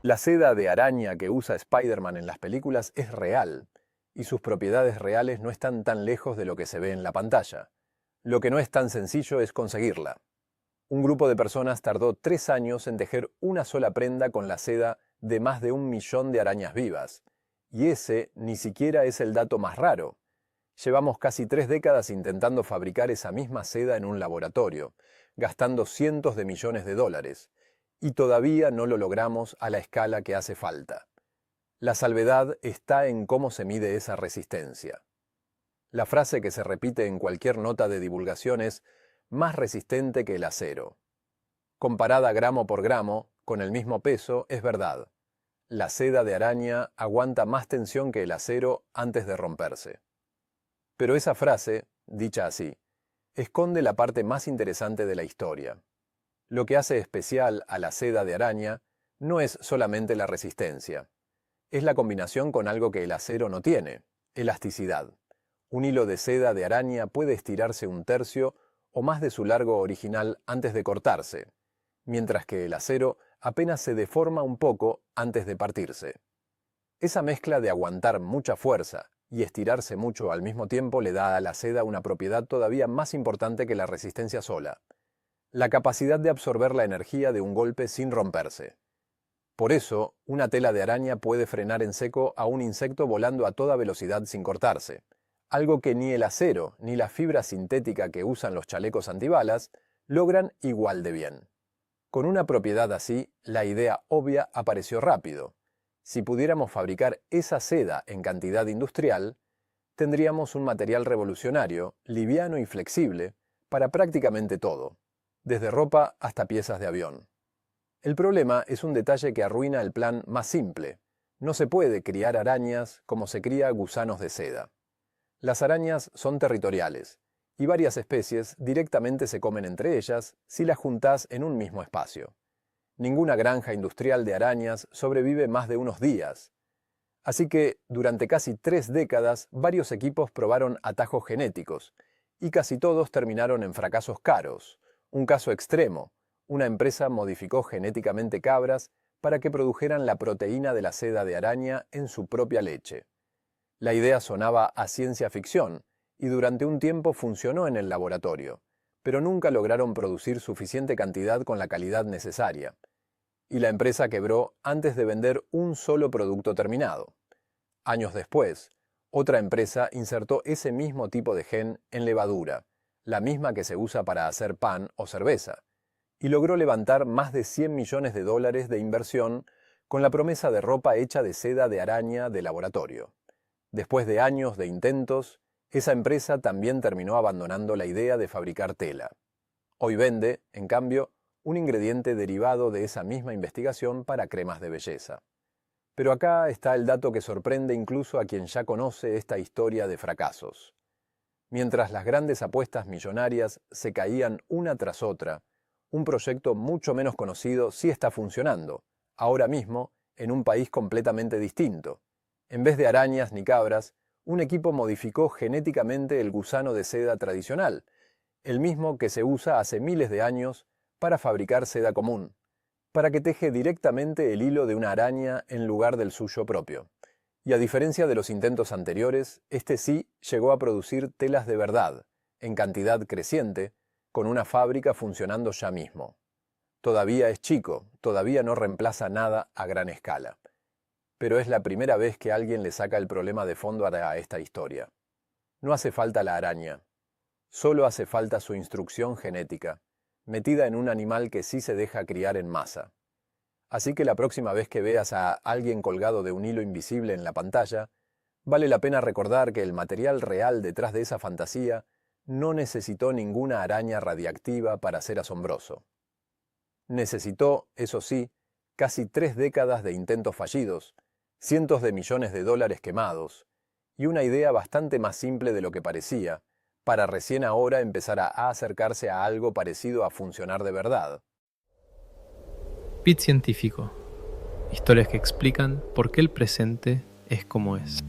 La seda de araña que usa Spider-Man en las películas es real, y sus propiedades reales no están tan lejos de lo que se ve en la pantalla. Lo que no es tan sencillo es conseguirla. Un grupo de personas tardó 3 años en tejer una sola prenda con la seda de más de 1 millón de arañas vivas. Y ese ni siquiera es el dato más raro. Llevamos casi 3 décadas intentando fabricar esa misma seda en un laboratorio, gastando cientos de millones de dólares, y todavía no lo logramos a la escala que hace falta. La salvedad está en cómo se mide esa resistencia. La frase que se repite en cualquier nota de divulgación es más resistente que el acero. Comparada gramo por gramo, con el mismo peso, es verdad. La seda de araña aguanta más tensión que el acero antes de romperse. Pero esa frase, dicha así, esconde la parte más interesante de la historia. Lo que hace especial a la seda de araña no es solamente la resistencia. Es la combinación con algo que el acero no tiene: elasticidad. Un hilo de seda de araña puede estirarse 1/3 o más de su largo original antes de cortarse, mientras que el acero apenas se deforma un poco antes de partirse. Esa mezcla de aguantar mucha fuerza y estirarse mucho al mismo tiempo le da a la seda una propiedad todavía más importante que la resistencia sola: la capacidad de absorber la energía de un golpe sin romperse. Por eso, una tela de araña puede frenar en seco a un insecto volando a toda velocidad sin cortarse, algo que ni el acero ni la fibra sintética que usan los chalecos antibalas logran igual de bien. Con una propiedad así, la idea obvia apareció rápido. Si pudiéramos fabricar esa seda en cantidad industrial, tendríamos un material revolucionario, liviano y flexible, para prácticamente todo, desde ropa hasta piezas de avión. El problema es un detalle que arruina el plan más simple. No se puede criar arañas como se cría gusanos de seda. Las arañas son territoriales, y varias especies directamente se comen entre ellas si las juntás en un mismo espacio. Ninguna granja industrial de arañas sobrevive más de unos días. Así que, durante casi 3 décadas, varios equipos probaron atajos genéticos, y casi todos terminaron en fracasos caros. Un caso extremo: una empresa modificó genéticamente cabras para que produjeran la proteína de la seda de araña en su propia leche. La idea sonaba a ciencia ficción, y durante un tiempo funcionó en el laboratorio, pero nunca lograron producir suficiente cantidad con la calidad necesaria, y la empresa quebró antes de vender un solo producto terminado. Años después, otra empresa insertó ese mismo tipo de gen en levadura, la misma que se usa para hacer pan o cerveza, y logró levantar más de 100 millones de dólares de inversión con la promesa de ropa hecha de seda de araña de laboratorio. Después de años de intentos, esa empresa también terminó abandonando la idea de fabricar tela. Hoy vende, en cambio, un ingrediente derivado de esa misma investigación para cremas de belleza. Pero acá está el dato que sorprende incluso a quien ya conoce esta historia de fracasos. Mientras las grandes apuestas millonarias se caían una tras otra, un proyecto mucho menos conocido sí está funcionando, ahora mismo, en un país completamente distinto. En vez de arañas ni cabras, un equipo modificó genéticamente el gusano de seda tradicional, el mismo que se usa hace miles de años para fabricar seda común, para que teje directamente el hilo de una araña en lugar del suyo propio. Y a diferencia de los intentos anteriores, este sí llegó a producir telas de verdad, en cantidad creciente, con una fábrica funcionando ya mismo. Todavía es chico, todavía no reemplaza nada a gran escala. Pero es la primera vez que alguien le saca el problema de fondo a esta historia. No hace falta la araña, solo hace falta su instrucción genética, metida en un animal que sí se deja criar en masa. Así que la próxima vez que veas a alguien colgado de un hilo invisible en la pantalla, vale la pena recordar que el material real detrás de esa fantasía no necesitó ninguna araña radiactiva para ser asombroso. Necesitó, eso sí, casi 3 décadas de intentos fallidos, cientos de millones de dólares quemados, y una idea bastante más simple de lo que parecía, para recién ahora empezar a acercarse a algo parecido a funcionar de verdad. Bit Científico. Historias que explican por qué el presente es como es.